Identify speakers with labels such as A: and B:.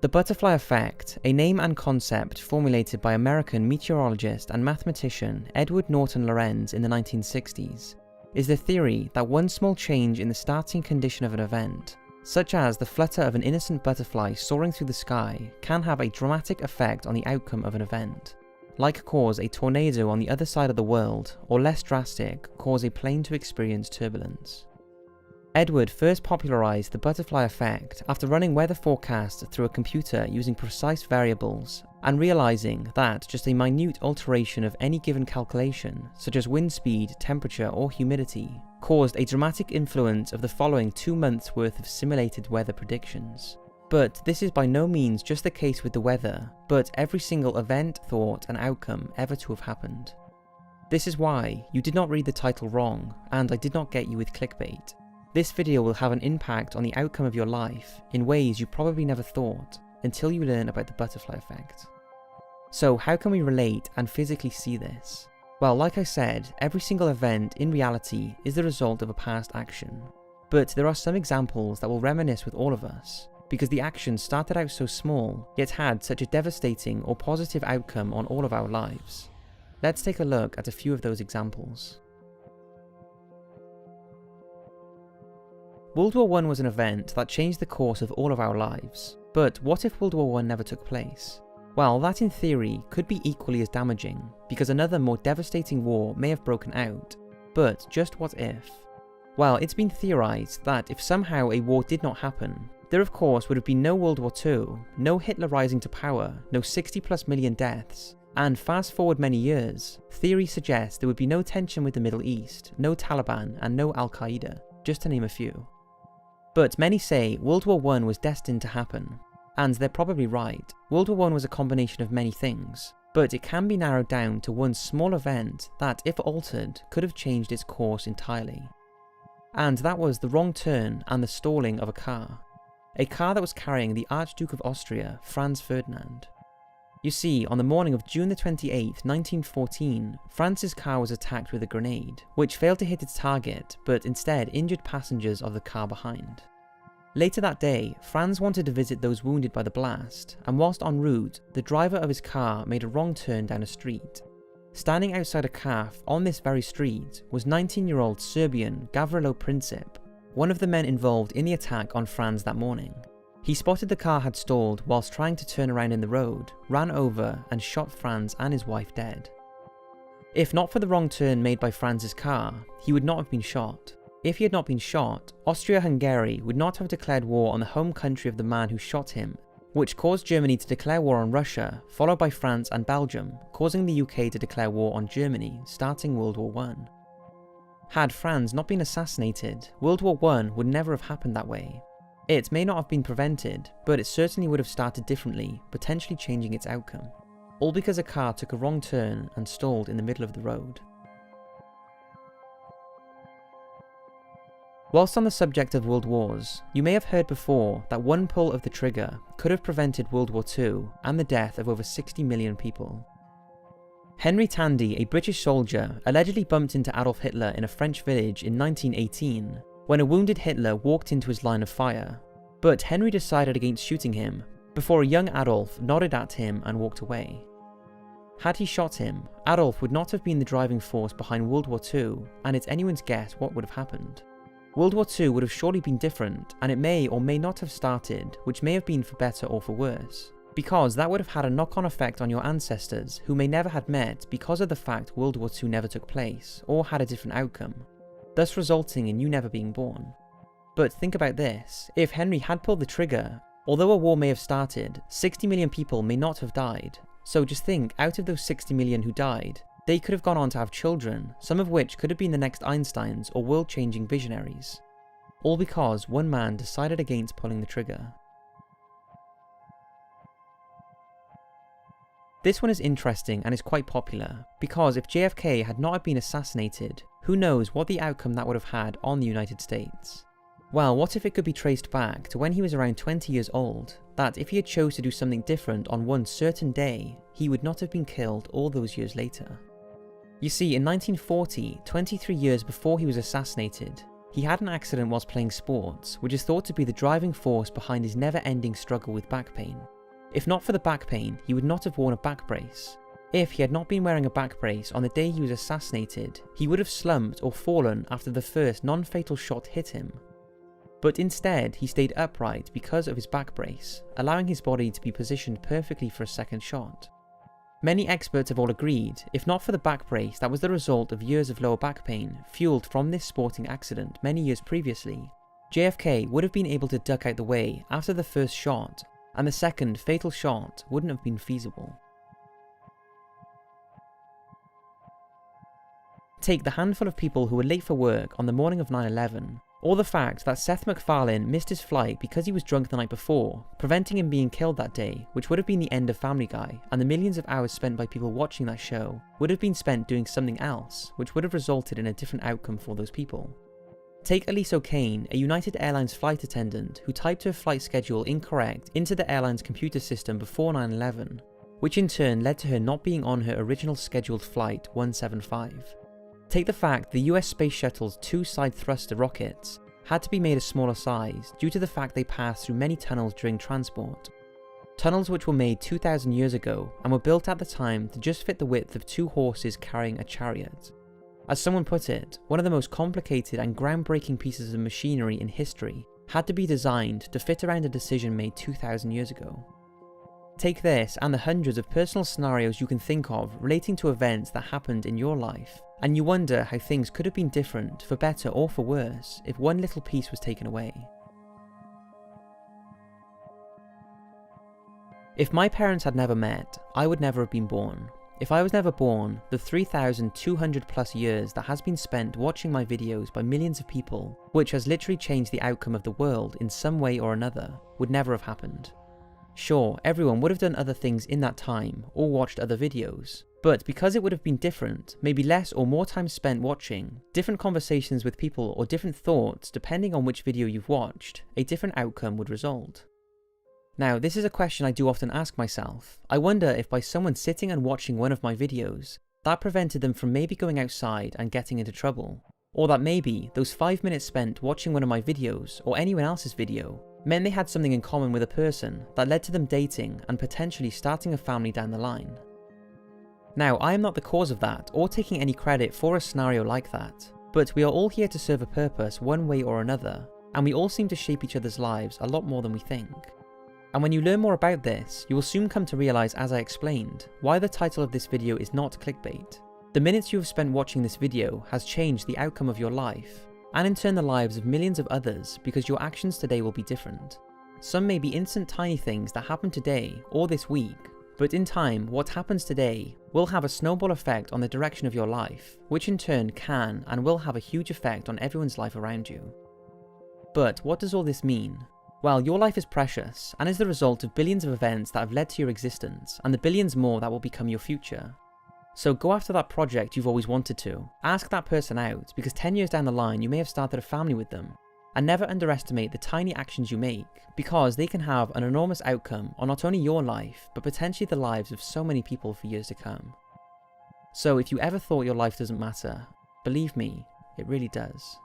A: The butterfly effect, a name and concept formulated by American meteorologist and mathematician Edward Norton Lorenz in the 1960s, is the theory that one small change in the starting condition of an event, such as the flutter of an innocent butterfly soaring through the sky, can have a dramatic effect on the outcome of an event, like cause a tornado on the other side of the world, or less drastic, cause a plane to experience turbulence. Edward first popularized the butterfly effect after running weather forecasts through a computer using precise variables, and realizing that just a minute alteration of any given calculation, such as wind speed, temperature, or humidity, caused a dramatic influence of the following 2 months' worth of simulated weather predictions. But this is by no means just the case with the weather, but every single event, thought, and outcome ever to have happened. This is why you did not read the title wrong, and I did not get you with clickbait. This video will have an impact on the outcome of your life in ways you probably never thought until you learn about the butterfly effect. So how can we relate and physically see this? Well, like I said, every single event in reality is the result of a past action. But there are some examples that will reminisce with all of us, because the action started out so small, yet had such a devastating or positive outcome on all of our lives. Let's take a look at a few of those examples. World War I was an event that changed the course of all of our lives, but what if World War I never took place? Well, that in theory could be equally as damaging, because another more devastating war may have broken out, but just what if? Well, it's been theorized that if somehow a war did not happen, there of course would have been no World War II, no Hitler rising to power, no 60+ million deaths, and fast forward many years, theory suggests there would be no tension with the Middle East, no Taliban, and no Al-Qaeda, just to name a few. But many say World War I was destined to happen, and they're probably right. World War I was a combination of many things, but it can be narrowed down to one small event that, if altered, could have changed its course entirely. And that was the wrong turn and the stalling of a car that was carrying the Archduke of Austria, Franz Ferdinand. You see, on the morning of June the 28th, 1914, Franz's car was attacked with a grenade, which failed to hit its target, but instead injured passengers of the car behind. Later that day, Franz wanted to visit those wounded by the blast, and whilst en route, the driver of his car made a wrong turn down a street. Standing outside a cafe on this very street was 19-year-old Serbian Gavrilo Princip, one of the men involved in the attack on Franz that morning. He spotted the car had stalled whilst trying to turn around in the road, ran over and shot Franz and his wife dead. If not for the wrong turn made by Franz's car, he would not have been shot. If he had not been shot, Austria-Hungary would not have declared war on the home country of the man who shot him, which caused Germany to declare war on Russia, followed by France and Belgium, causing the UK to declare war on Germany, starting World War I. Had Franz not been assassinated, World War I would never have happened that way. It may not have been prevented, but it certainly would have started differently, potentially changing its outcome. All because a car took a wrong turn and stalled in the middle of the road. Whilst on the subject of world wars, you may have heard before that one pull of the trigger could have prevented World War II and the death of over 60 million people. Henry Tandy, a British soldier, allegedly bumped into Adolf Hitler in a French village in 1918, when a wounded Hitler walked into his line of fire, but Henry decided against shooting him, before a young Adolf nodded at him and walked away. Had he shot him, Adolf would not have been the driving force behind World War II, and it's anyone's guess what would have happened. World War II would have surely been different, and it may or may not have started, which may have been for better or for worse, because that would have had a knock-on effect on your ancestors who may never had met because of the fact World War II never took place, or had a different outcome, thus resulting in you never being born. But think about this, if Henry had pulled the trigger, although a war may have started, 60 million people may not have died, so just think, out of those 60 million who died, they could have gone on to have children, some of which could have been the next Einsteins or world-changing visionaries. All because one man decided against pulling the trigger. This one is interesting and is quite popular, because if JFK had not been assassinated, who knows what the outcome that would have had on the United States. Well, what if it could be traced back to when he was around 20 years old, that if he had chose to do something different on one certain day, he would not have been killed all those years later. You see, in 1940, 23 years before he was assassinated, He had an accident whilst playing sports, which is thought to be the driving force behind his never-ending struggle with back pain. If not for the back pain, he would not have worn a back brace. If he had not been wearing a back brace on the day he was assassinated, he would have slumped or fallen after the first non-fatal shot hit him. But instead, he stayed upright because of his back brace, allowing his body to be positioned perfectly for a second shot. Many experts have all agreed, if not for the back brace that was the result of years of lower back pain fueled from this sporting accident many years previously, JFK would have been able to duck out the way after the first shot, and the second fatal shot wouldn't have been feasible. Take the handful of people who were late for work on the morning of 9/11, or the fact that Seth MacFarlane missed his flight because he was drunk the night before, preventing him being killed that day, which would have been the end of Family Guy, and the millions of hours spent by people watching that show would have been spent doing something else, which would have resulted in a different outcome for those people. Take Elise O'Kane, a United Airlines flight attendant who typed her flight schedule incorrect into the airline's computer system before 9/11, which in turn led to her not being on her original scheduled flight 175. Take the fact the US Space Shuttle's two side thruster rockets had to be made a smaller size due to the fact they passed through many tunnels during transport. Tunnels which were made 2,000 years ago and were built at the time to just fit the width of two horses carrying a chariot. As someone put it, one of the most complicated and groundbreaking pieces of machinery in history had to be designed to fit around a decision made 2,000 years ago. Take this and the hundreds of personal scenarios you can think of relating to events that happened in your life, and you wonder how things could have been different, for better or for worse, if one little piece was taken away. If my parents had never met, I would never have been born. If I was never born, the 3,200 plus years that has been spent watching my videos by millions of people, which has literally changed the outcome of the world in some way or another, would never have happened. Sure, everyone would have done other things in that time, or watched other videos, but because it would have been different, maybe less or more time spent watching, different conversations with people or different thoughts depending on which video you've watched, a different outcome would result. Now, this is a question I do often ask myself. I wonder if by someone sitting and watching one of my videos, that prevented them from maybe going outside and getting into trouble, or that maybe those 5 minutes spent watching one of my videos or anyone else's video meant they had something in common with a person that led to them dating and potentially starting a family down the line. Now, I am not the cause of that or taking any credit for a scenario like that, but we are all here to serve a purpose one way or another, and we all seem to shape each other's lives a lot more than we think. And when you learn more about this, you will soon come to realise, as I explained, why the title of this video is not clickbait. The minutes you have spent watching this video has changed the outcome of your life, and in turn the lives of millions of others, because your actions today will be different. Some may be instant tiny things that happen today or this week, but in time what happens today will have a snowball effect on the direction of your life, which in turn can and will have a huge effect on everyone's life around you. But what does all this mean? Well, your life is precious and is the result of billions of events that have led to your existence and the billions more that will become your future. So go after that project you've always wanted to, ask that person out, because 10 years down the line you may have started a family with them, and never underestimate the tiny actions you make, because they can have an enormous outcome on not only your life, but potentially the lives of so many people for years to come. So if you ever thought your life doesn't matter, believe me, it really does.